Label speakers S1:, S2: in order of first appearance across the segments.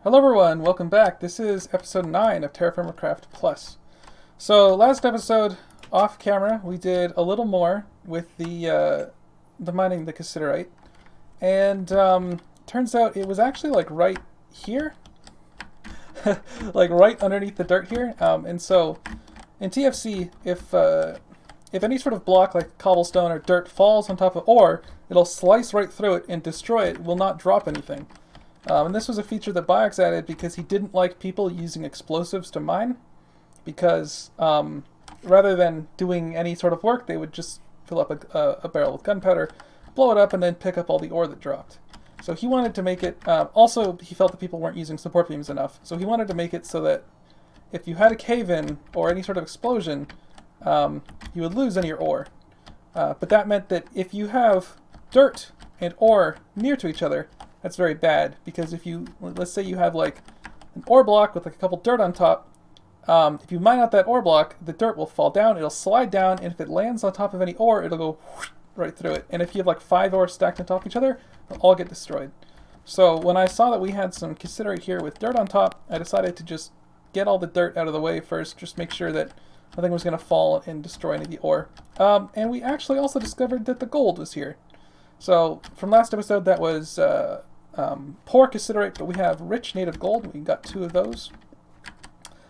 S1: Hello everyone, welcome back. This is episode 9 of TerraFirmaCraft Plus. So last episode, off camera, we did a little more with the mining the cassiterite. And turns out it was actually like right here. Like right underneath the dirt here. And so in TFC, if any sort of block like cobblestone or dirt falls on top of ore, it'll slice right through it and destroy it. It will not drop anything. And this was a feature that Biox added because he didn't like people using explosives to mine, because rather than doing any sort of work, they would just fill up a barrel with gunpowder, blow it up, and then pick up all the ore that dropped. So he wanted to make it, also he felt that people weren't using support beams enough, so he wanted to make it so that if you had a cave-in or any sort of explosion, you would lose any of your ore. But that meant that if you have dirt and ore near to each other, that's very bad, because if you, let's say you have like an ore block with like a couple dirt on top, if you mine out that ore block, the dirt will fall down, it'll slide down, and if it lands on top of any ore, it'll go right through it. And if you have like 5 ores stacked on top of each other, they'll all get destroyed. So when I saw that we had some cassiterite here with dirt on top, I decided to just get all the dirt out of the way first, just make sure that nothing was going to fall and destroy any of the ore. And we actually also discovered that the gold was here. So from last episode, that was poor cassiterite, but we have rich native gold. We got 2 of those.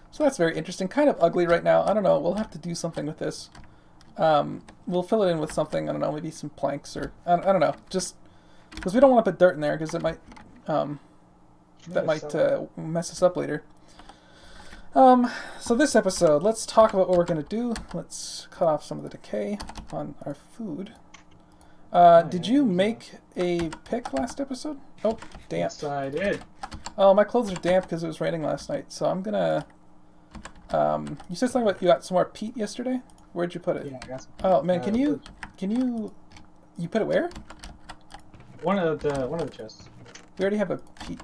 S1: So that's very interesting. Kind of ugly right now. I don't know. We'll have to do something with this. We'll fill it in with something. I don't know. Maybe some planks or I don't know. Just because we don't want to put dirt in there because it might mess us up later. So this episode, let's talk about what we're going to do. Let's cut off some of the decay on our food. Did you make a pick last episode? Oh, damp.
S2: Yes, I did.
S1: Oh, my clothes are damp because it was raining last night, so I'm gonna... you said something about you got some more peat yesterday? Where'd you put it?
S2: Yeah, I got some.
S1: Oh, man, can you... You put it where?
S2: One of the chests.
S1: We already have a peat...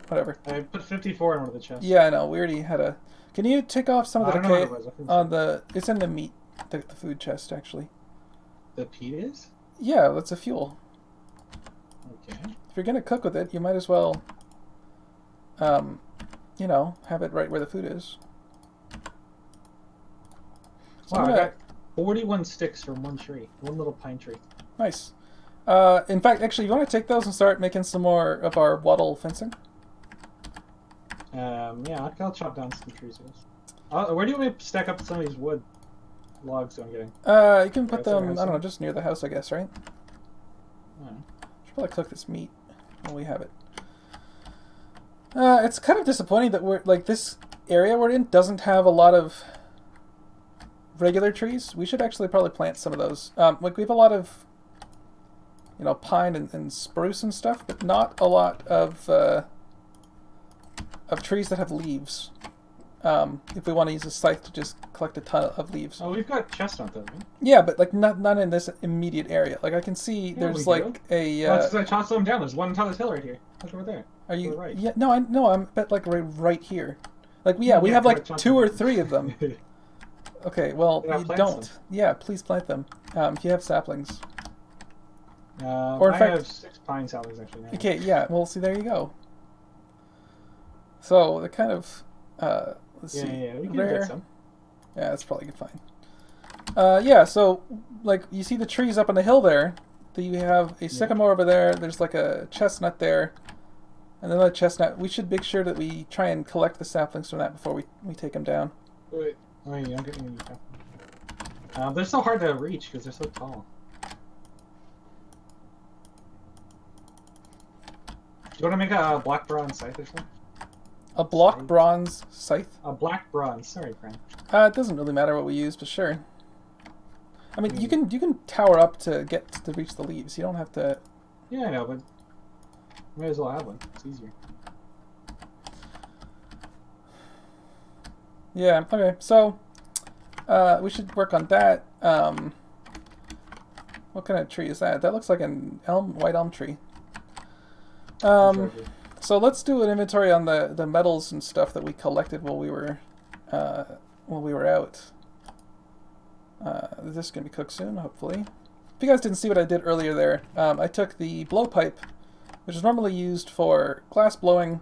S1: Whatever.
S2: I put 54 in one of the chests.
S1: Yeah, I know, we already had a... Can you take off some of the decay on
S2: the...
S1: It's in the meat, the food chest, actually.
S2: The peat is?
S1: Yeah, that's a fuel.
S2: Okay.
S1: If you're gonna cook with it, you might as well, you know, have it right where the food is. So
S2: Wow, I got 41 sticks from one tree. One little pine tree.
S1: Nice. In fact, actually, you want to take those and start making some more of our wattle fencing?
S2: Yeah, I'll chop down some trees with this. Where do you want me to stack up some of these wood logs that I'm getting?
S1: You can put them, I don't know, just near the house, I guess, right?
S2: Oh.
S1: Should probably cook this meat when we have it. It's kind of disappointing that we're, like, this area we're in doesn't have a lot of regular trees. We should actually probably plant some of those. Like, we have a lot of, you know, pine and spruce and stuff, but not a lot of trees that have leaves. If we want to use a scythe to just collect a ton of leaves.
S2: Oh, we've got chestnut though, right?
S1: Yeah, but like not in this immediate area. Like I can see there's like a.
S2: I chopped them down. There's one on top of this hill right here. Look over there.
S1: Are you?
S2: Right.
S1: Yeah. No, I'm bet like right here. Like we have like 2 or 3 of them. Okay. Well, you don't. Them. Yeah. Please plant them. If you have saplings.
S2: Or in fact, I have 6 pine saplings actually now.
S1: Okay. Yeah. Well, see, there you go. So the kind of. Let's see.
S2: Yeah, we can
S1: rare.
S2: get some.
S1: Yeah, that's probably fine. Yeah, so, like, you see the trees up on the hill there. You have a sycamore over there. There's, like, a chestnut there. And another chestnut. We should make sure that we try and collect the saplings from that before we take them down.
S2: Wait. Oh, yeah, I'm getting you. They're so hard to reach because they're so tall. Do you want to make a black bronze scythe or something?
S1: A block bronze scythe?
S2: A black bronze, sorry, Frank.
S1: It doesn't really matter what we use, but sure. I mean, you can tower up to get to reach the leaves. You don't have to.
S2: Yeah, I know, but might as well have one. It's easier.
S1: Yeah. Okay. So, we should work on that. What kind of tree is that? That looks like an white elm tree. So let's do an inventory on the metals and stuff that we collected while we were out. This is going to be cooked soon, hopefully. If you guys didn't see what I did earlier there, I took the blowpipe, which is normally used for glass blowing,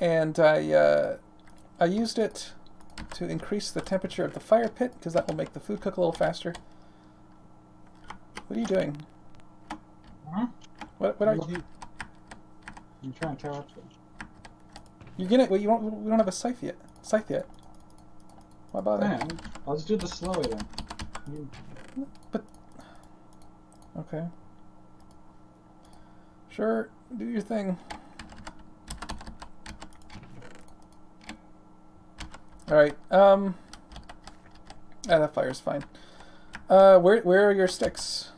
S1: and I used it to increase the temperature of the fire pit because that will make the food cook a little faster. What are you doing?
S2: Huh?
S1: What are you?
S2: I'm trying to tear up.
S1: You're gonna. Well, we don't have a scythe yet. Why bother?
S2: Yeah, I'll just do the slow way then.
S1: But okay. Sure, do your thing. All right. That fire's fine. Where are your sticks?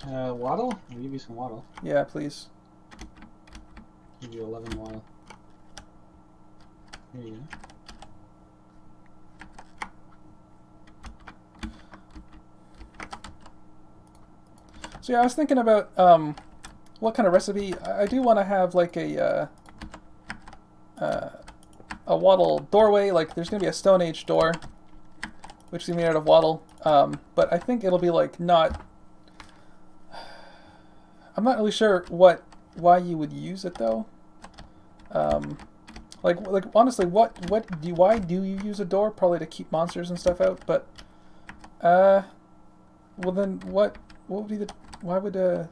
S2: Wattle? I'll give you some wattle.
S1: Yeah, please.
S2: Give you 11 wattle. Here you go.
S1: So yeah, I was thinking about what kind of recipe. I do want to have like a wattle doorway. Like there's gonna be a Stone Age door, which is made out of wattle. But I think it'll be like not. I'm not really sure why you would use it though. Like honestly, why do you use a door? Probably to keep monsters and stuff out. But well then what would be why would a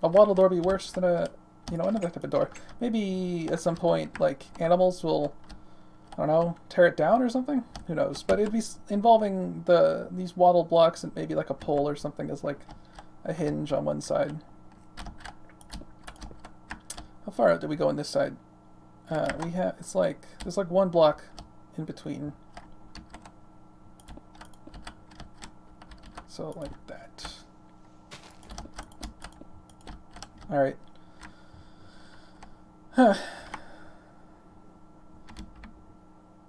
S1: wattle door be worse than another type of door? Maybe at some point like animals will, I don't know, tear it down or something. Who knows? But it'd be involving these wattle blocks and maybe like a pole or something as like a hinge on one side. How far out did we go on this side? There's like one block in between. So like that. All right. Huh.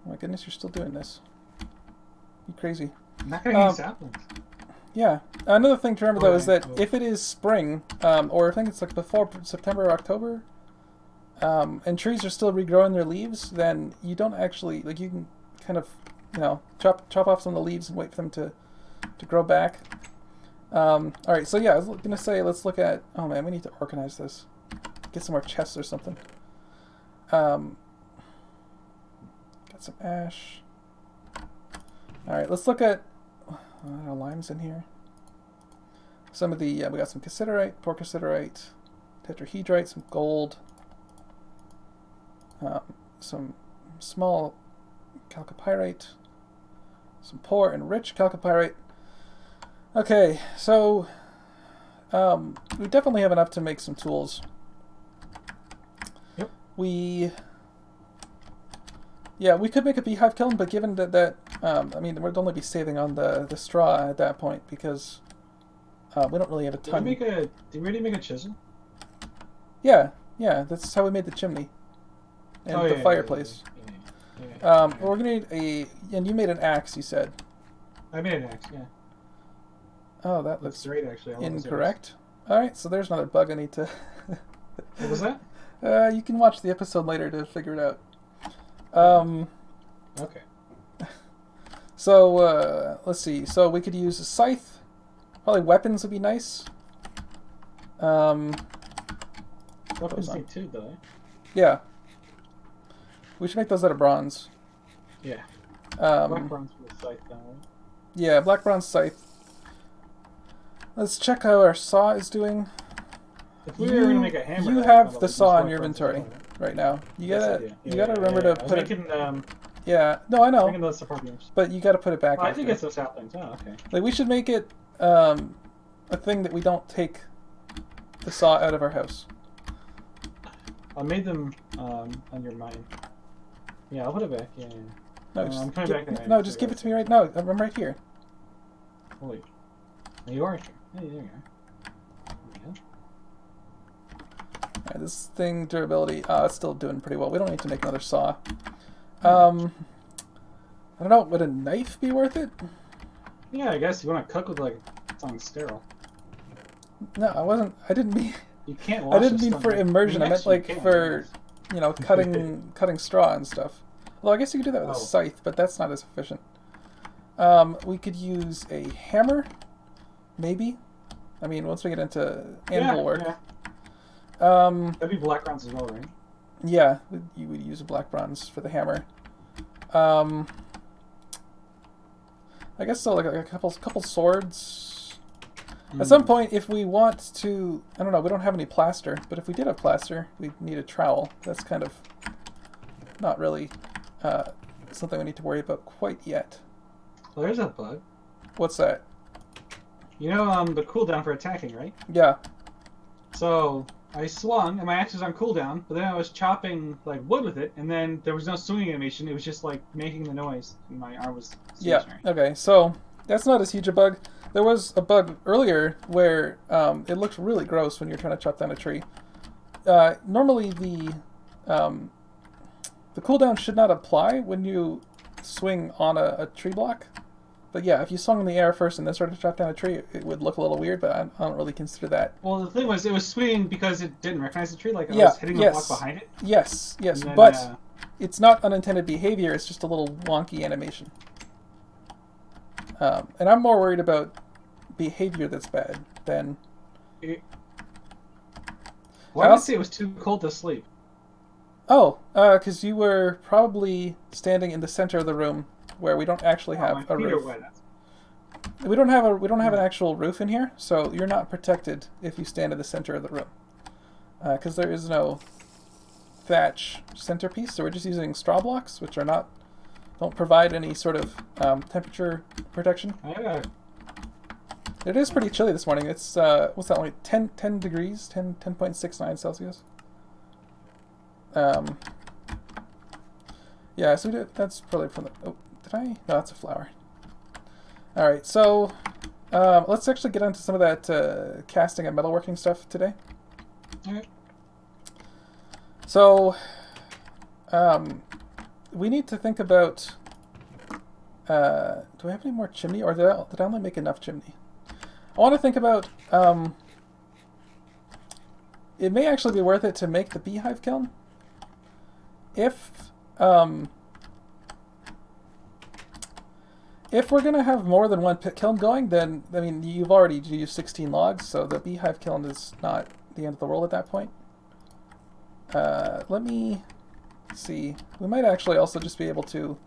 S1: Oh my goodness, you're still doing this. You crazy.
S2: I'm not gonna use saplings.
S1: Yeah. Another thing to remember though is that
S2: cool.
S1: if it is spring, or I think it's like before September or October, and trees are still regrowing their leaves, then you don't actually like you can kind of chop off some of the leaves and wait for them to grow back. All right, so yeah, I was gonna say let's look at. Oh man, we need to organize this. Get some more chests or something. Got some ash. All right, let's look at. I don't know, limes in here. Some of the we got some cassiterite, porcassiterite, tetrahedrite, some gold, some small chalcopyrite, some poor and rich chalcopyrite. Okay, so we definitely have enough to make some tools.
S2: Yep.
S1: We could make a beehive kiln, but given that I mean, we'd only be saving on the straw at that point because we don't really have a ton.
S2: Did we already make a chisel?
S1: Yeah, that's how we made the chimney and the fireplace.
S2: Yeah.
S1: We're gonna need and you made an axe, you said.
S2: I made an axe, yeah.
S1: Oh, that looks
S2: great, actually.
S1: incorrect. All right, so there's another bug I need to.
S2: What was that?
S1: You can watch the episode later to figure it out.
S2: Okay.
S1: So let's see. So we could use a scythe. Probably weapons would be nice.
S2: Weapons need two, though. Eh?
S1: Yeah. We should make those out of bronze.
S2: Yeah. Black bronze for the scythe, though. Right?
S1: Yeah, black bronze scythe. Let's check how our saw is doing.
S2: If we were gonna make a hammer,
S1: you have the saw in your inventory right now. You gotta remember to put it. Yeah, no, I know. But you gotta put it back.
S2: I think it's those saplings. Oh, okay.
S1: Like we should make it a thing that we don't take the saw out of our house.
S2: I made them on your mind. Yeah, I'll put it back. Yeah.
S1: No,
S2: I'm coming back.
S1: No, just give it to me right now. I'm right here.
S2: Holy. You are here. Hey, there you are.
S1: Alright, this thing, durability, it's still doing pretty well. We don't need to make another saw. I don't know, would a knife be worth it?
S2: Yeah, I guess you want to cook with like something sterile.
S1: No, I didn't mean.
S2: You can't wash
S1: I didn't mean for immersion. I meant like for, cutting straw and stuff. Although I guess you could do that with a scythe, but that's not as efficient. We could use a hammer, maybe. I mean, once we get into anvil work.
S2: Yeah. That'd be black bronze as well, right?
S1: Yeah, you would use a black bronze for the hammer. I guess so, like a couple swords. At some point, if we want to, I don't know, we don't have any plaster, but if we did have plaster, we'd need a trowel. That's kind of not really something we need to worry about quite yet.
S2: Well, there's a bug.
S1: What's that?
S2: You know, the cooldown for attacking, right?
S1: Yeah.
S2: So I swung, and my axe was on cooldown, but then I was chopping like wood with it, and then there was no swinging animation. It was just like making the noise, and my arm was stationary.
S1: Yeah. Okay. So that's not as huge a bug. There was a bug earlier where it looked really gross when you're trying to chop down a tree. Normally the cooldown should not apply when you swing on a tree block. But yeah, if you swung in the air first and then started to chop down a tree, it would look a little weird, but I don't really consider that.
S2: Well, the thing was, it was swinging because it didn't recognize the tree, like I was hitting the block behind it.
S1: Yes,
S2: Then,
S1: but it's not unintended behavior, it's just a little wonky animation. And I'm more worried about behavior that's bad than...
S2: Why did I say it was too cold to sleep?
S1: Oh, because you were probably standing in the center of the room where we don't actually have a roof. We don't have an actual roof in here, so you're not protected if you stand in the center of the room. Because there is no thatch centerpiece, so we're just using straw blocks, which don't provide any sort of temperature protection. It is pretty chilly this morning. It's what's that, like 10 degrees, 10.69 Celsius. Yeah, so that's probably from the... Oh, did I? No, that's a flower. Alright, so let's actually get into some of that casting and metalworking stuff today.
S2: Alright.
S1: So, we need to think about... do I have any more chimney, or did I only make enough chimney? I want to think about... it may actually be worth it to make the beehive kiln. If we're going to have more than one kiln going, then, I mean, you've already used 16 logs, so the beehive kiln is not the end of the world at that point. Let me see. We might actually also just be able to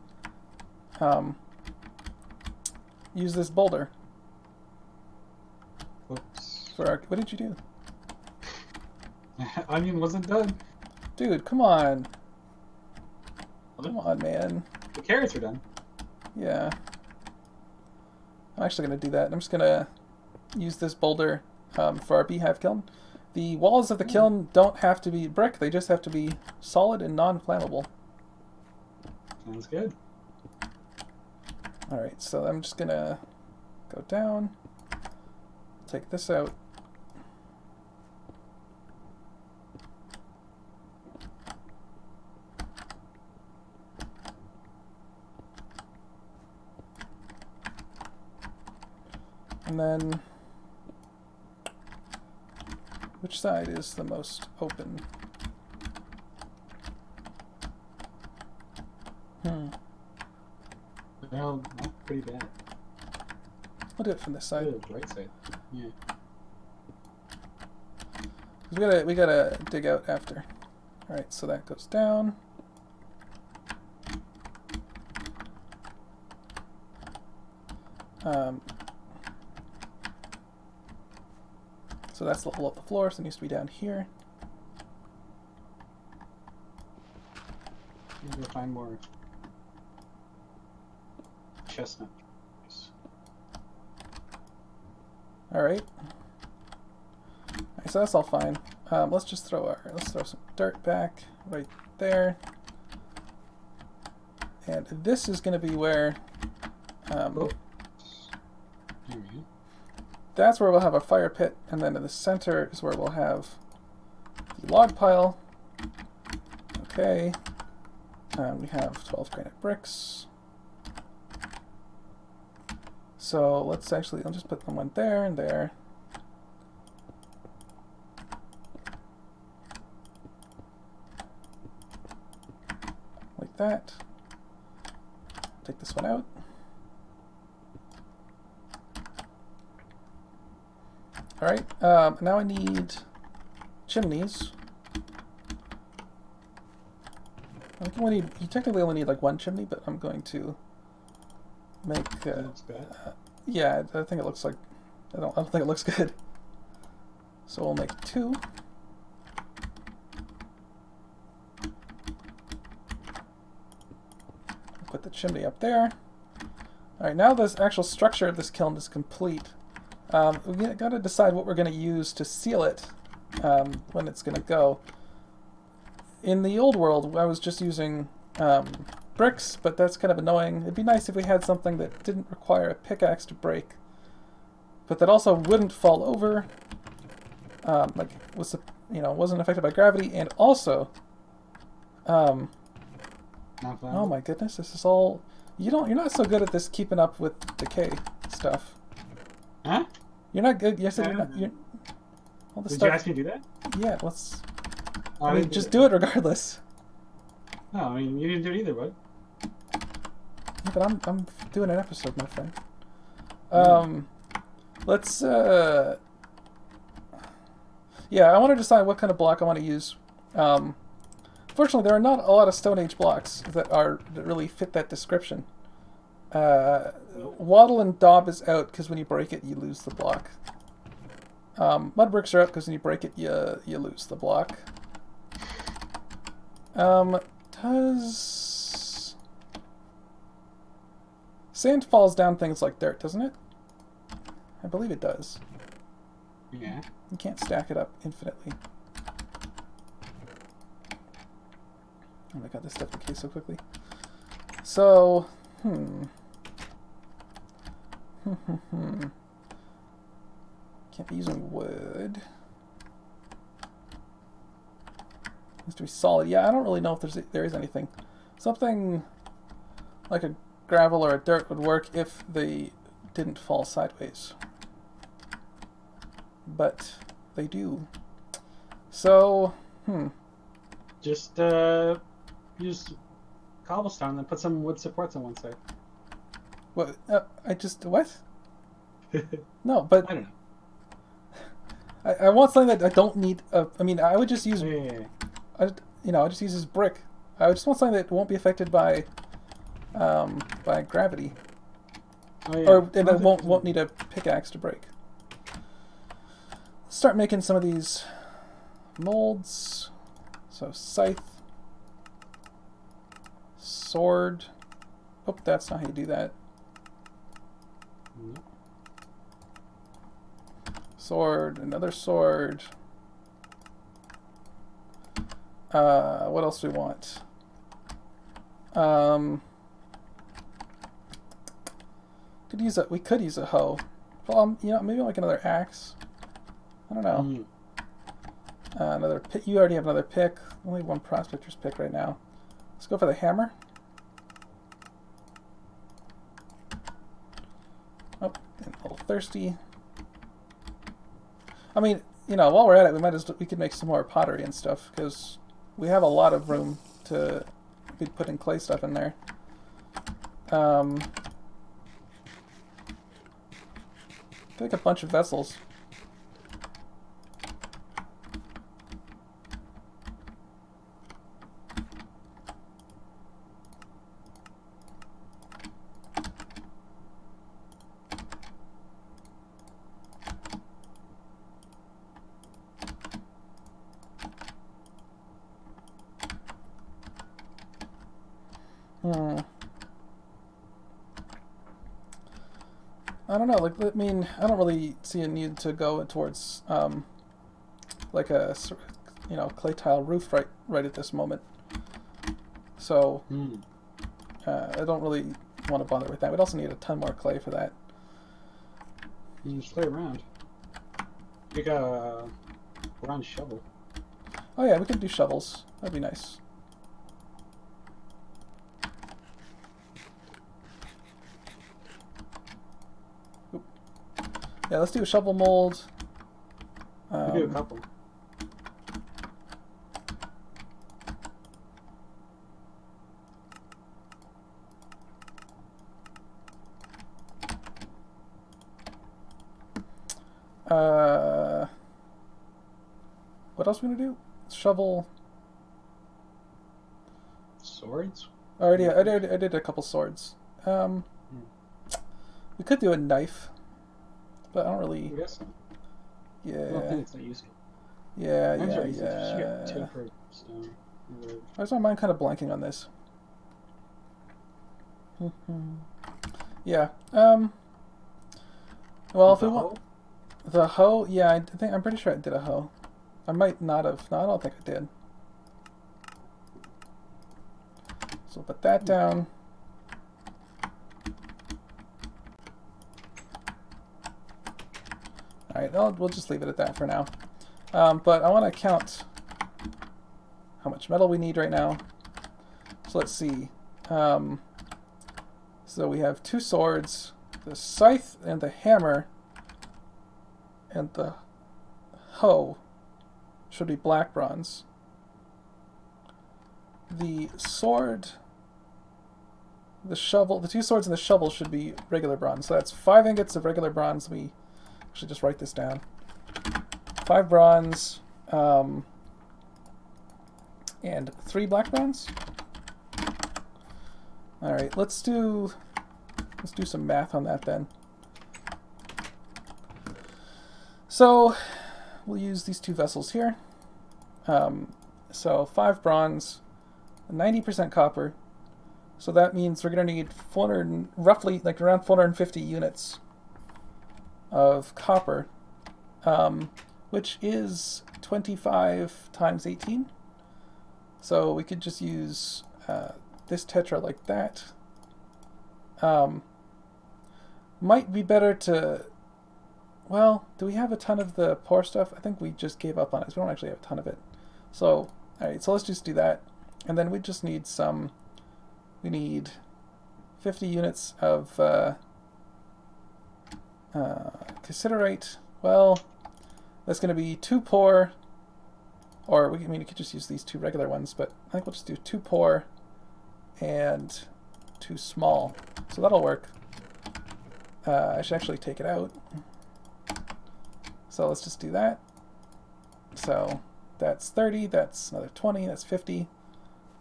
S1: use this boulder.
S2: Whoops.
S1: For our... What did you do?
S2: Onion wasn't done.
S1: Dude, come on. Come on, man.
S2: The carrots are done.
S1: Yeah. I'm actually going to do that. I'm just going to use this boulder for our beehive kiln. The walls of the kiln don't have to be brick. They just have to be solid and non-flammable.
S2: Sounds good.
S1: Alright, so I'm just going to go down. Take this out. And then, which side is the most open?
S2: Well, not pretty bad.
S1: We'll do it from this side.
S2: Good, right side. Yeah.
S1: We gotta dig out after. All right, so that goes down. So that's the hole up the floor, so it needs to be down here.
S2: I'm gonna find more chestnut.
S1: Alright. So that's all fine. Let's throw some dirt back right there. And this is gonna be where that's where we'll have a fire pit, and then in the center is where we'll have the log pile. Okay. We have 12 granite bricks. So I'll just put them one there and there. Like that. Take this one out. Alright, now I need chimneys. I think you technically only need like one chimney, but I'm going to make.
S2: That looks bad.
S1: Yeah, I think it looks like. I don't think it looks good. So we'll make 2. Put the chimney up there. Alright, now this actual structure of this kiln is complete. We got to decide what we're going to use to seal it when it's going to go. In the old world, I was just using bricks, but that's kind of annoying. It'd be nice if we had something that didn't require a pickaxe to break, but that also wouldn't fall over, like was wasn't affected by gravity, and also, oh my goodness, this is all you're not so good at this keeping up with decay stuff.
S2: Huh?
S1: You're not good. Yes, you're not. All the
S2: Did
S1: stuff.
S2: you ask me to do that?
S1: Yeah, let's.
S2: Oh,
S1: I mean, just do it regardless.
S2: No, I mean you didn't do it either, bud.
S1: Yeah, but I'm doing an episode, my friend. Let's yeah, I want to decide what kind of block I want to use. Fortunately, there are not a lot of Stone Age blocks that really fit that description. Wattle and daub is out because when you break it, you lose the block. Mud bricks are out because when you break it, you lose the block. Does sand falls down things like dirt, doesn't it? I believe it does.
S2: Yeah.
S1: You can't stack it up infinitely. Oh my god, this stuff decays so quickly. So, Can't be using wood. Needs to be solid. Yeah, I don't really know if there is anything. Something like a gravel or a dirt would work if they didn't fall sideways. But they do. So,
S2: Just use cobblestone and then put some wood supports on one side.
S1: What? What? No, but
S2: I don't know.
S1: I want something that I don't need. I mean, I would just use.
S2: Yeah.
S1: I just use this brick. I just want something that won't be affected by gravity,
S2: Oh, yeah.
S1: or and it won't need a pickaxe to break. Let's start making some of these molds. So scythe, sword. Oh, that's not how you do that.
S2: Nope.
S1: Sword, another sword. What else do we want? We could use a hoe. Well, maybe like another axe. I don't know. Another pick. You already have another pick. Only one prospector's pick right now. Let's go for the hammer. Oh, getting a little thirsty. I mean, while we're at it, we could make some more pottery and stuff because we have a lot of room to be putting clay stuff in there. Like a bunch of vessels. I don't know, I don't really see a need to go towards, like a, clay tile roof right at this moment. So, I don't really want to bother with that. We'd also need a ton more clay for that.
S2: You just play around. You got a bronze shovel.
S1: Oh yeah, we could do shovels. That'd be nice. Yeah, let's do a shovel mold.
S2: We do a couple.
S1: What else are we gonna do? Shovel.
S2: Swords?
S1: I did a couple swords. We could do a knife, but I don't really.
S2: I guess so.
S1: Yeah.
S2: I don't think it's that useful.
S1: Yeah.
S2: Mine's already useful. You should get 2 per stone.
S1: Why is my mind kind of blanking on this? Yeah. Well, if we want the hoe, yeah, I'm pretty sure I did a hoe. I might not have. No, I don't think I did. So we'll put that down. All right, we'll just leave it at that for now. But I want to count how much metal we need right now. So let's see. So we have 2 swords, the scythe and the hammer, and the hoe should be black bronze. The sword, the shovel, the 2 swords and the shovel should be regular bronze. So that's 5 ingots of regular bronze. We should just write this down. 5 bronze, and 3 black bronze. All right, let's do some math on that then. So we'll use these 2 vessels here. So 5 bronze, 90% copper. So that means we're going to need roughly like around 450 units of copper, which is 25 times 18. So we could just use this tetra like that. Might be better to, well, do we have a ton of the poor stuff? I think we just gave up on it, so we don't actually have a ton of it. So, alright, so let's just do that. And then we just need we need 50 units of cassiterite. Well, that's going to be 2 poor, or we could just use these 2 regular ones, but I think we'll just do 2 poor and 2 small. So that'll work. I should actually take it out. So let's just do that. So that's 30, that's another 20, that's 50.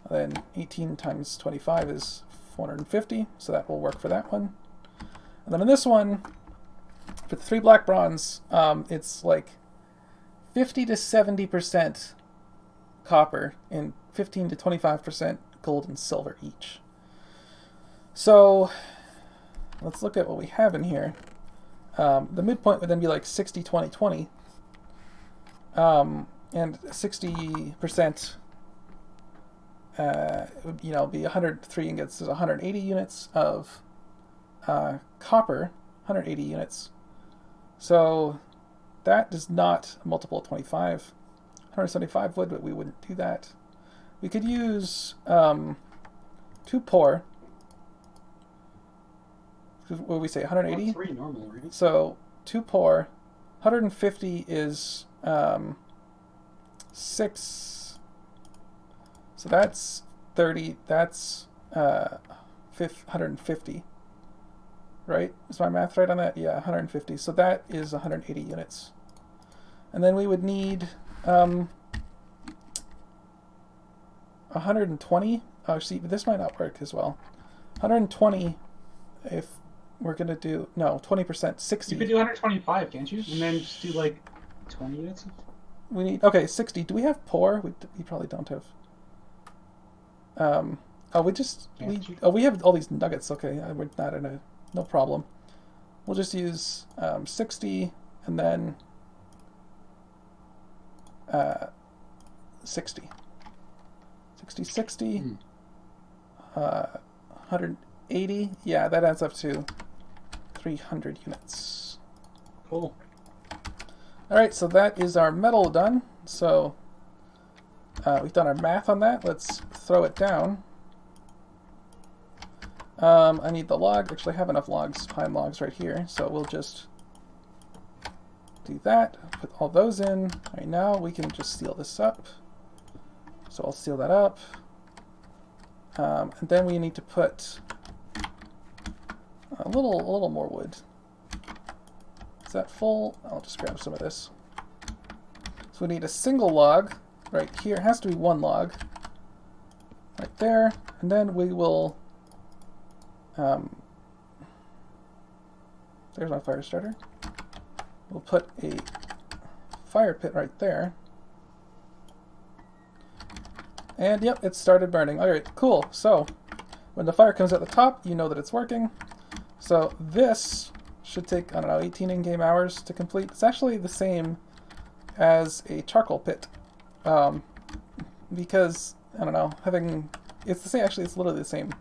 S1: And then 18 times 25 is 450, so that will work for that one. And then in this one, for the 3 black bronze, it's like 50 to 70% copper and 15 to 25% gold and silver each. So let's look at what we have in here. The midpoint would then be like 60, 20, 20. And 60% would, be 103 ingots. There's 180 units of copper, 180 units. So that does not multiple 25. 175 would, but we wouldn't do that. We could use 2 poor. What do we say, 180?
S2: 3 normal, right?
S1: So 2 poor, 150 is 6. So that's 30. That's 150. Right? Is my math right on that? Yeah, 150. So that is 180 units. And then we would need 120. Oh, see, this might not work as well. 120 if we're going to do, no, 20%, 60.
S2: You could do 125, can't you? And then just do like 20 units?
S1: We need, okay, 60. Do we have poor? We probably don't have. We have all these nuggets. Okay, we're not in no problem. We'll just use 60 and then 60. 60, 180. Yeah, that adds up to 300 units.
S2: Cool.
S1: All right, so that is our metal done. So we've done our math on that. Let's throw it down. I need the log. Actually, I have enough logs, pine logs right here. So we'll just do that. Put all those in. Right now, we can just seal this up. So I'll seal that up. And then we need to put a little more wood. Is that full? I'll just grab some of this. So we need a single log right here. It has to be 1 log. right there, and then we will, there's my fire starter. We'll put a fire pit right there. And yep, it started burning. Alright, cool. So, when the fire comes at the top, you know that it's working. So this should take, I don't know, 18 in-game hours to complete. It's actually the same as a charcoal pit. Because, I don't know, it's the same, actually it's literally the same.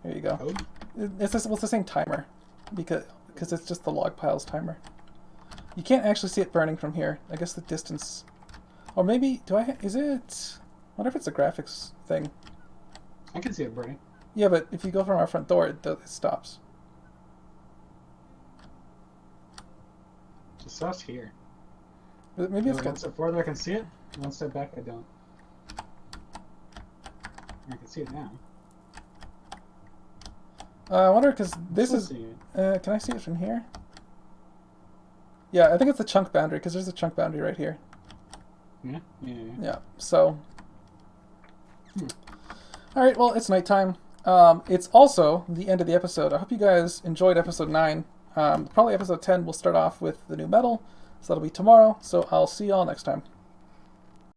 S1: There you go.
S2: Code?
S1: It's the same timer, because it's just the log piles timer. You can't actually see it burning from here. I guess the distance, or maybe is it? I wonder if it's a graphics thing.
S2: I can see it burning.
S1: Yeah, but if you go from our front door, it stops.
S2: It stops here.
S1: Maybe it's
S2: one step further, I can see it. One step back, I don't. I can see it now.
S1: I wonder, because this is. Can I see it from here? Yeah, I think it's the chunk boundary, because there's a chunk boundary right here.
S2: Yeah?
S1: Yeah, so. Alright, well, it's nighttime. It's also the end of the episode. I hope you guys enjoyed episode 9. Probably episode 10 will start off with the new metal, so that'll be tomorrow. So I'll see you all next time.